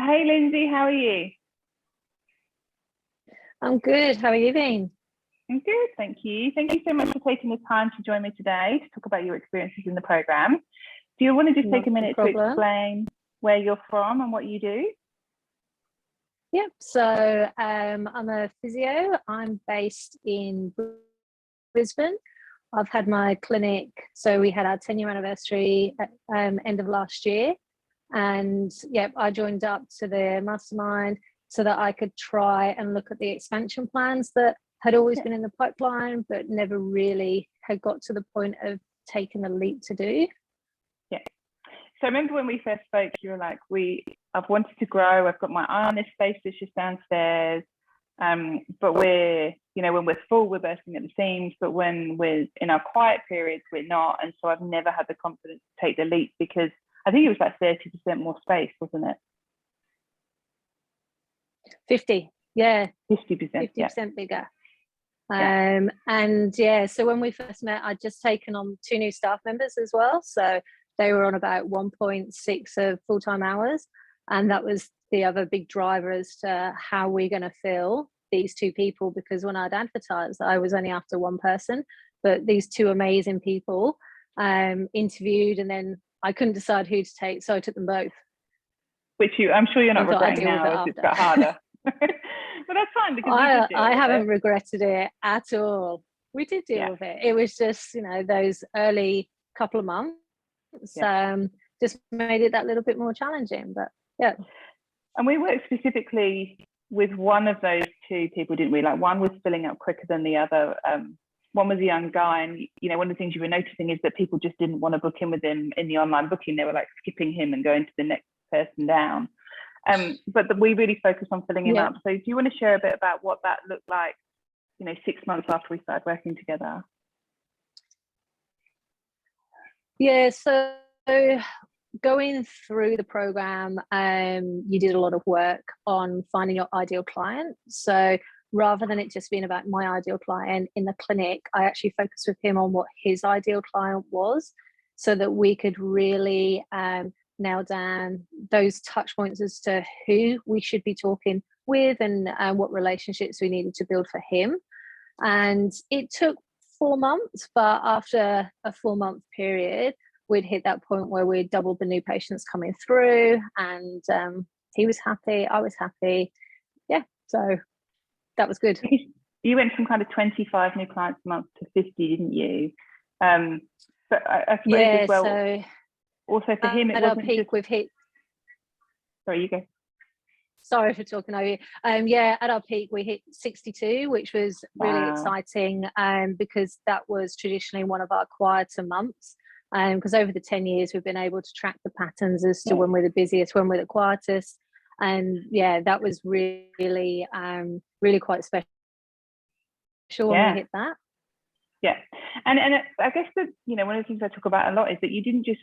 Hey Lyndsey, how are you? I'm good. How are you been? I'm good, thank you. Thank you so much for taking the time to join me today to talk about your experiences in the program. Do you want to just take Not a a minute to problem. explain where you're from and what you do? Yep. So I'm a physio. I'm based in Brisbane. I've had my clinic. So we had our 10-year anniversary at end of last year. And yep, I joined up to the mastermind so that I could try and look at the expansion plans that had always been in the pipeline, but never really had got to the point of taking the leap to do. Yeah. So I remember when we first spoke, you were like, I've wanted to grow. I've got my eye on this space that's just downstairs. But when we're full, we're bursting at the seams. But when we're in our quiet periods, we're not. And so I've never had the confidence to take the leap because I think it was like 30% more space, wasn't it? 50, yeah. 50%. 50% bigger. And yeah, so when we first met, I'd just taken on 2 new staff members as well. So they were on about 1.6 of full-time hours. And that was the other big driver as to how we're going to fill these 2 people, because when I'd advertised, I was only after 1 person, but these 2 amazing people interviewed, and then I couldn't decide who to take. So I took them both. I'm sure you're not regretting now as it's got harder. But that's fine because I haven't regretted it at all. We did deal with it. It was just, those early couple of months just made it that little bit more challenging. But yeah. And we worked specifically with one of those 2 people, didn't we? Like one was filling up quicker than the other. One was a young guy, and one of the things you were noticing is that people just didn't want to book in with him in the online booking. They were like skipping him and going to the next person down. But we really focused on filling him up. So do you want to share a bit about what that looked like, 6 months after we started working together? Yeah, so going through the program, you did a lot of work on finding your ideal client. So rather than it just being about my ideal client in the clinic, I actually focused with him on what his ideal client was, so that we could really nail down those touch points as to who we should be talking with and what relationships we needed to build for him. And it took 4 months, but after a 4-month period, we'd hit that point where we doubled the new patients coming through, and he was happy, I was happy. Yeah, so that was good. You went from kind of 25 new clients a month to 50, didn't you? But I suppose as well, so also for him, it at wasn't our peak, just... we've hit... Sorry, you go. Sorry for talking over you. Yeah, at our peak, we hit 62, which was really exciting because that was traditionally one of our quieter months. Because over the 10 years, we've been able to track the patterns as to when we're the busiest, when we're the quietest. And yeah, that was really, really quite special when we hit that. Yeah. And I guess that, one of the things I talk about a lot is that you didn't just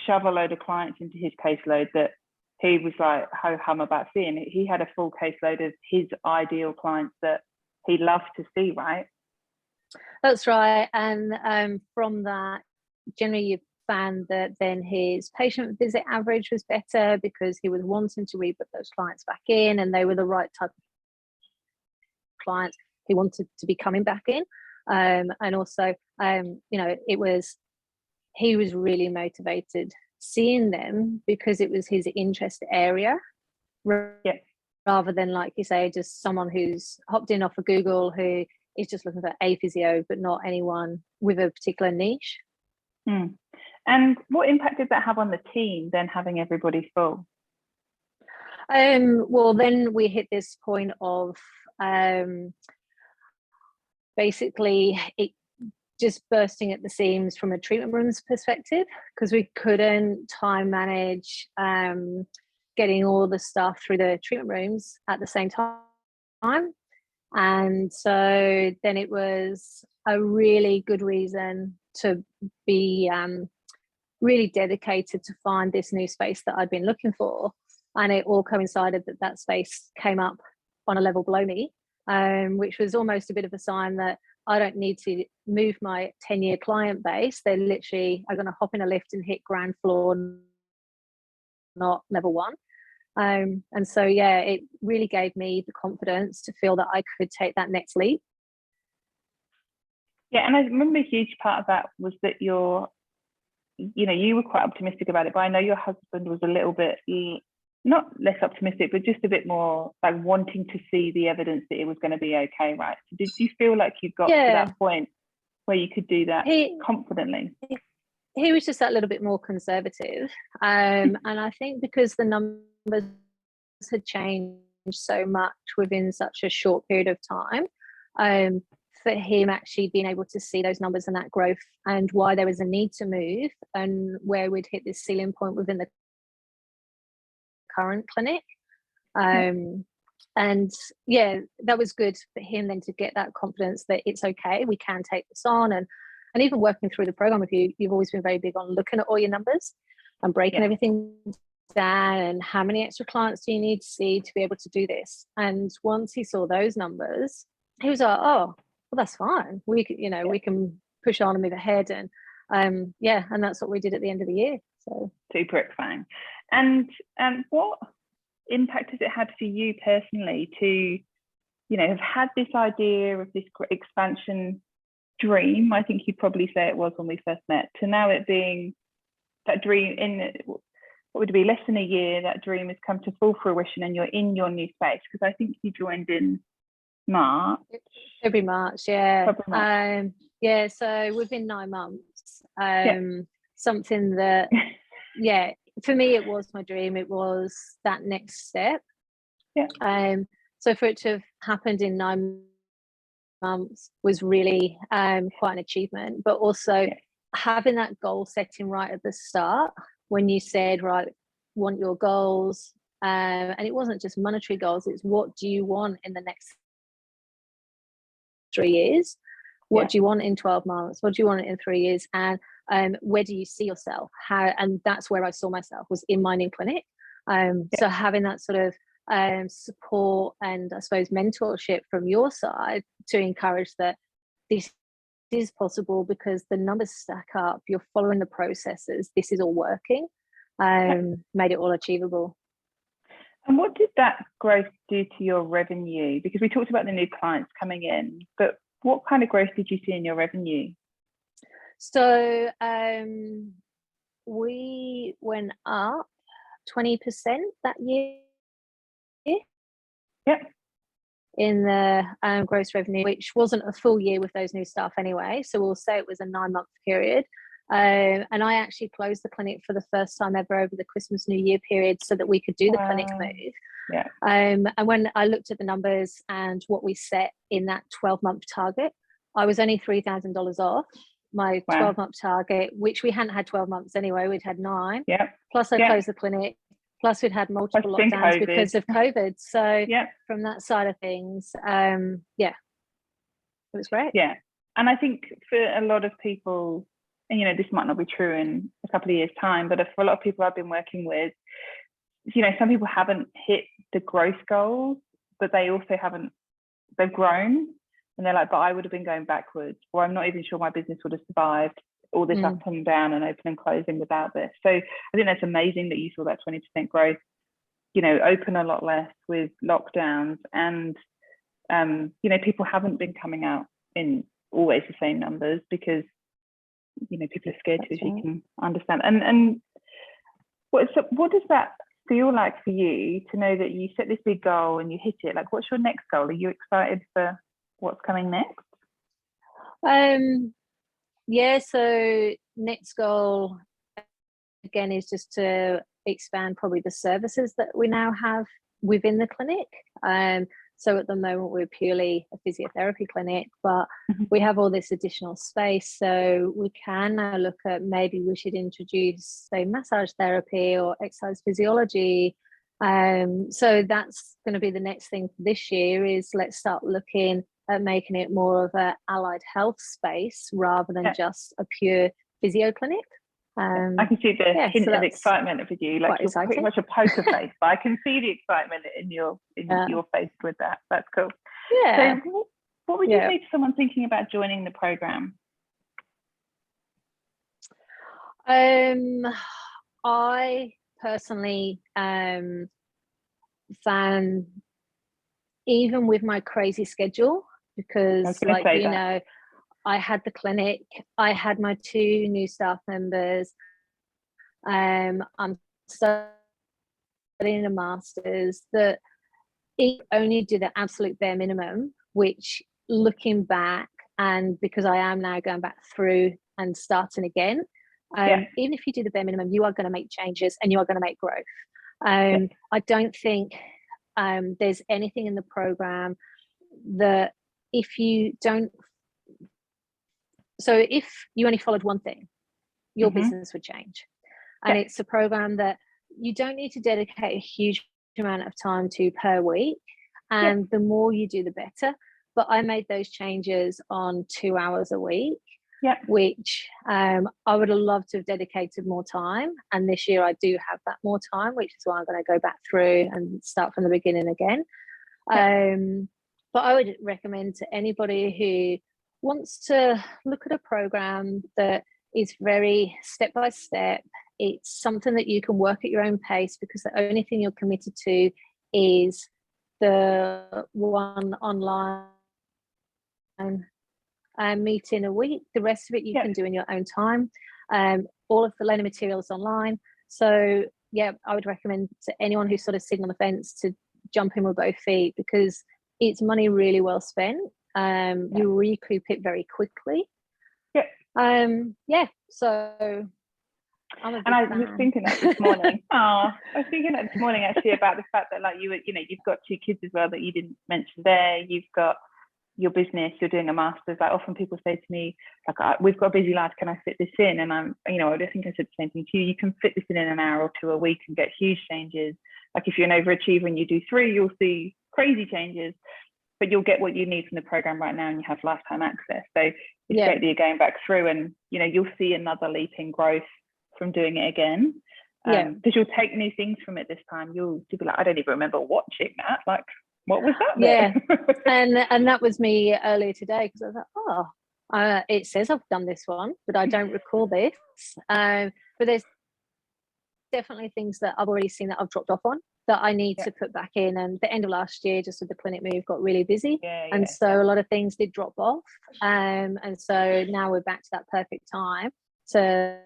shove a load of clients into his caseload that he was like ho-hum about seeing. He had a full caseload of his ideal clients that he loved to see, right? That's right. And from that, generally you found that then his patient visit average was better because he was wanting to rebook those clients back in, and they were the right type of clients he wanted to be coming back in. And also, he was really motivated seeing them because it was his interest area, rather than, like you say, just someone who's hopped in off of Google who is just looking for a physio, but not anyone with a particular niche. And what impact did that have on the team, then having everybody full? Well, then we hit this point of basically it just bursting at the seams from a treatment rooms perspective, because we couldn't time manage getting all the stuff through the treatment rooms at the same time. And so then it was a really good reason to be really dedicated to find this new space that I'd been looking for. And it all coincided that space came up on a level below me, which was almost a bit of a sign that I don't need to move my 10-year client base. They literally are going to hop in a lift and hit ground floor, not level 1. And so, yeah, it really gave me the confidence to feel that I could take that next leap. Yeah, and I remember a huge part of that was that you were quite optimistic about it, but I know your husband was a little bit not less optimistic, but just a bit more like wanting to see the evidence that it was going to be okay, right? So did you feel like you got to that point where you could do that confidently? He was just that little bit more conservative. And I think because the numbers had changed so much within such a short period of time, for him actually being able to see those numbers and that growth and why there was a need to move and where we'd hit this ceiling point within the current clinic. And yeah, that was good for him then to get that confidence that it's okay, we can take this on. And even working through the program with you, you've always been very big on looking at all your numbers and breaking everything down and how many extra clients do you need to see to be able to do this. And once he saw those numbers, he was like, oh, well, that's fine, we can, we can push on and move ahead. And and that's what we did at the end of the year. So super exciting. And what impact has it had for you personally to have had this idea of this expansion dream? I think you'd probably say it was when we first met, to now it being that dream in what would it be, less than a year, that dream has come to full fruition and you're in your new space, because I think you joined in March. Every March, yeah. March. So within 9 months, something that for me it was my dream, it was that next step. So for it to have happened in 9 months was really quite an achievement, but also having that goal setting right at the start when you said, right, want your goals, and it wasn't just monetary goals, it's what do you want in the next 3 years, what do you want in 12 months, what do you want in 3 years, and where do you see yourself, and that's where I saw myself, was in my new clinic. So having that sort of support and I suppose mentorship from your side to encourage that this is possible because the numbers stack up, you're following the processes, this is all working, made it all achievable. And what did that growth do to your revenue? Because we talked about the new clients coming in, but what kind of growth did you see in your revenue? So we went up 20% that year. In the gross revenue, which wasn't a full year with those new staff anyway. So we'll say it was a 9-month period. And I actually closed the clinic for the first time ever over the Christmas New Year period so that we could do the clinic move. And when I looked at the numbers and what we set in that 12-month target, I was only $3,000 off my 12-month target, which we hadn't had 12 months anyway, we'd had 9. Plus I closed the clinic. Plus we'd had multiple lockdowns because of COVID. So from that side of things, it was great. And I think for a lot of people, and this might not be true in a couple of years' time, but for a lot of people I've been working with, some people haven't hit the growth goals, but they also they've grown, and they're like, but I would have been going backwards, or I'm not even sure my business would have survived all this up and down and open and closing without this. So I think that's amazing that you saw that 20% growth, open a lot less with lockdowns, and people haven't been coming out in always the same numbers because people are scared to, as you can understand. And what does that feel like for you to know that you set this big goal and you hit it? Like, what's your next goal? Are you excited for what's coming next? So next goal again is just to expand probably the services that we now have within the clinic. So at the moment we're purely a physiotherapy clinic, but we have all this additional space, so we can now look at maybe we should introduce, say, massage therapy or exercise physiology. So that's going to be the next thing for this year, is let's start looking at making it more of an allied health space rather than just a pure physio clinic. I can see the hint of excitement with you, like you're pretty much a poker face, but I can see the excitement in your face with that. That's cool. So what would you say to someone thinking about joining the program? I personally found, even with my crazy schedule, because I had the clinic, I had my 2 new staff members, I'm studying a master's, that it only do the absolute bare minimum, which looking back, and because I am now going back through and starting again, even if you do the bare minimum, you are going to make changes and you are going to make growth. I don't think there's anything in the program that if you don't, so if you only followed one thing, your business would change. And it's a program that you don't need to dedicate a huge amount of time to per week, and the more you do the better. But I made those changes on 2 hours a week, which I would have loved to have dedicated more time, and this year I do have that more time, which is why I'm going to go back through and start from the beginning again. But I would recommend to anybody who wants to look at a program that is very step by step. It's something that you can work at your own pace, because the only thing you're committed to is the one online meeting a week. The rest of it you can do in your own time. All of the learning materials online. So I would recommend to anyone who's sort of sitting on the fence to jump in with both feet, because it's money really well spent. You recoup it very quickly. So I'm a big I fan. was thinking that this morning. I was thinking that this morning actually about the fact that, like, you've got 2 kids as well that you didn't mention there. You've got your business, you're doing a master's. Like, often people say to me, like, we've got a busy life, can I fit this in? And I'm, I think I said the same thing to you. You can fit this in an hour or 2 a week and get huge changes. Like, if you're an overachiever and you do 3, you'll see crazy changes, but you'll get what you need from the program right now, and you have lifetime access. So it's great that you're going back through, and you'll see another leap in growth from doing it again. Because you'll take new things from it this time. You'll be like, I don't even remember watching that. Like, what was that? And that was me earlier today, because I was like, it says I've done this one, but I don't recall this. But there's definitely things that I've already seen that I've dropped off on, that I need to put back in. And the end of last year, just with the clinic move, got really busy, so a lot of things did drop off. And so now we're back to that perfect time to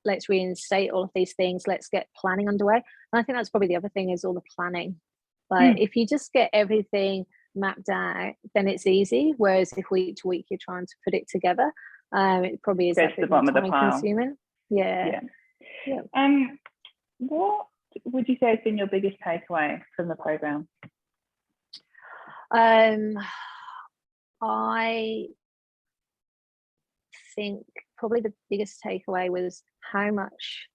let's reinstate all of these things. Let's get planning underway. And I think that's probably the other thing, is all the planning. Like, if you just get everything mapped out, then it's easy. Whereas if week to week you're trying to put it together, it probably is a bit more time consuming. What would you say has been your biggest takeaway from the program? I think probably the biggest takeaway was how much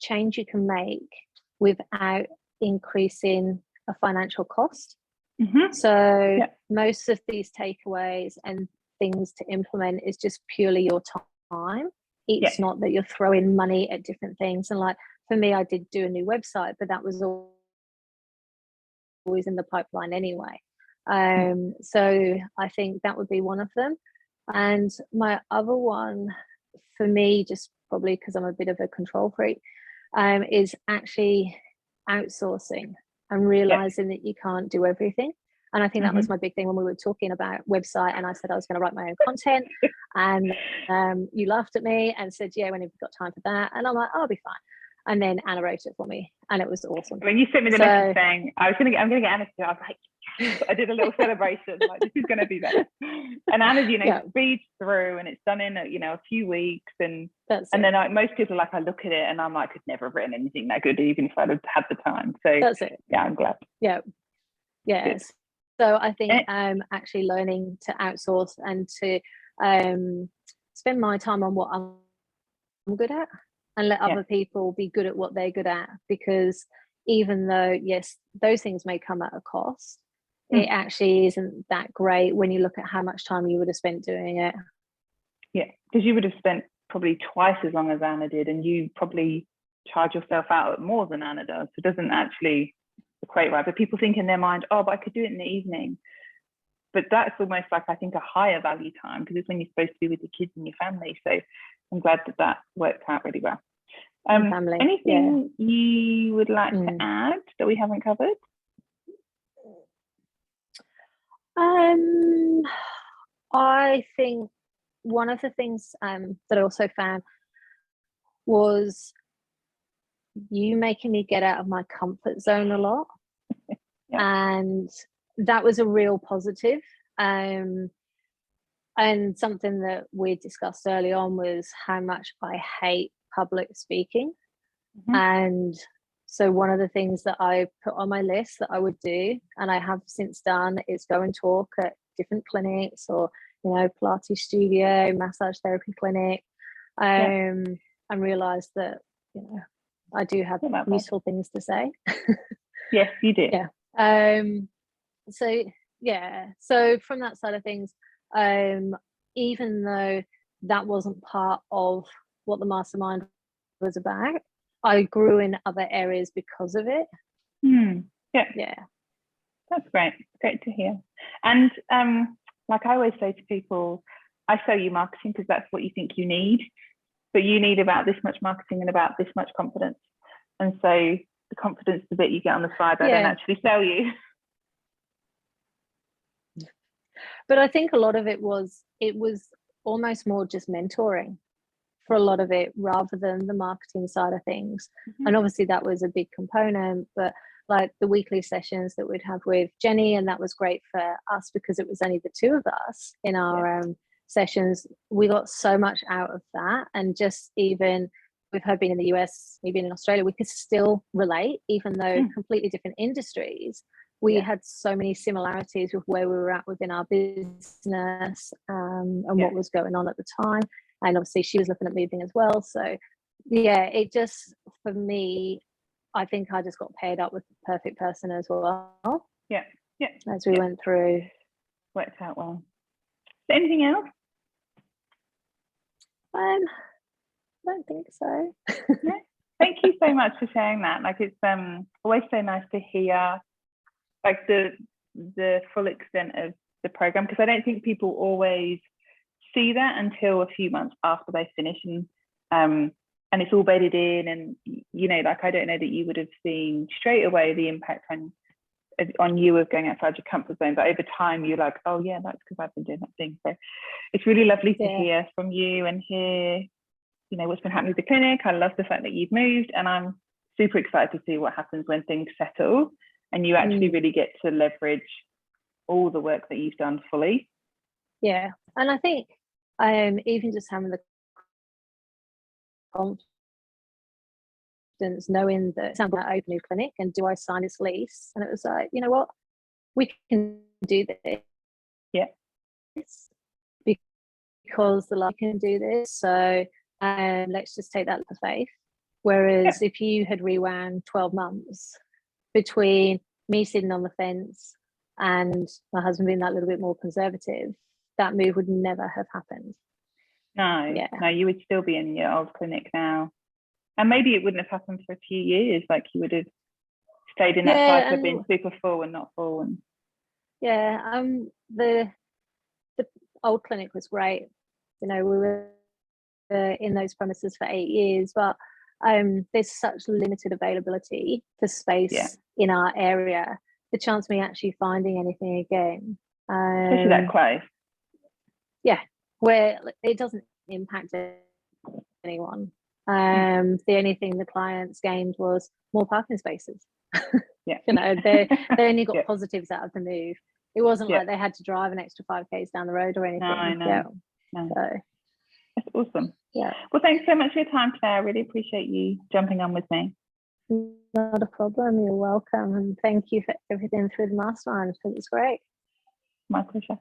change you can make without increasing a financial cost. So most of these takeaways and things to implement is just purely your time. It's not that you're throwing money at different things. And like, for me, I did do a new website, but that was always in the pipeline anyway. So I think that would be one of them. And my other one, for me, just probably because I'm a bit of a control freak, is actually outsourcing and realizing that you can't do everything. And I think that was my big thing when we were talking about website, and I said I was going to write my own content, and you laughed at me and said, when you've got time for that. And I'm like, I'll be fine. And then Anna wrote it for me, and it was awesome. When you sent me the message saying I'm going to get Anna to do it, I was like, yes. I did a little celebration, like, this is going to be better. And Anna's, speeds through, and it's done in a few weeks, and then like, most people are like, I look at it and I'm like, I could never have written anything that good, even if I'd have had the time. So that's it. I'm glad. Yes. So I think actually learning to outsource and to spend my time on what I'm good at, and let other people be good at what they're good at. Because even though, yes, those things may come at a cost, it actually isn't that great when you look at how much time you would have spent doing it. Yeah, because you would have spent probably twice as long as Anna did, and you probably charge yourself out at more than Anna does. It doesn't actually equate right. But people think in their mind, but I could do it in the evening. But that's almost like, I think, a higher value time, because it's when you're supposed to be with your kids and your family. So I'm glad that worked out really well. and family. Anything you would like to add that we haven't covered? I think one of the things that I also found was you making me get out of my comfort zone a lot. And that was a real positive. And something that we discussed early on was how much I hate public speaking. And so one of the things that I put on my list that I would do, and I have since done, is go and talk at different clinics or, you know, Pilates studio, massage therapy clinic, and realize that, you know, I do have useful things to say. Yes, you do. So from that side of things, even though that wasn't part of what the mastermind was about, I grew in other areas because of it. That's great. Great to hear. And like I always say to people, I sell you marketing because that's what you think you need, but you need about this much marketing and about this much confidence. And so the confidence, the bit you get on the side, I don't actually sell you. But I think a lot of it was almost more just mentoring for a lot of it rather than the marketing side of things. And obviously that was a big component, but like the weekly sessions that we'd have with Jenny, and that was great for us because it was only the two of us in our sessions. We got so much out of that, and just even with her being in the US, me being in Australia, we could still relate, even though completely different industries. We had so many similarities with where we were at within our business and what was going on at the time. And obviously she was looking at moving as well. So it just, for me, I think I just got paired up with the perfect person as well. As we went through. Worked out well. Anything else? I don't think so. Thank you so much for sharing that. Like, it's always so nice to hear like the full extent of the program, because I don't think people always see that until a few months after they finish, and it's all bedded in, and you know, like I don't know that you would have seen straight away the impact on you of going outside your comfort zone, but over time you're like, oh yeah, that's because I've been doing that thing. So it's really lovely to hear from you and hear, you know, what's been happening with the clinic. I love the fact that you've moved, and I'm super excited to see what happens when things settle and you actually really get to leverage all the work that you've done fully. And I think even just having the confidence, knowing that I'm going to open a new clinic, and do I sign this lease? And it was like, you know what, we can do this. Because the life can do this. So let's just take that leap of faith. Whereas if you had rewound 12 months between me sitting on the fence and my husband being that little bit more conservative, that move would never have happened. No, you would still be in your old clinic now. And maybe it wouldn't have happened for a few years, like you would have stayed in that cycle of being super full and not full. And the old clinic was great. You know, we were in those premises for 8 years, but there's such limited availability for space in our area. The chance of me actually finding anything again, especially that close, where it doesn't impact anyone. The only thing the clients gained was more parking spaces. You know, they only got positives out of the move. It wasn't like they had to drive an extra 5 k's down the road or anything. No. So that's awesome. Well, thanks so much for your time today. I really appreciate you jumping on with me. Not a problem. You're welcome, and thank you for everything through the mastermind. It was great. My pleasure.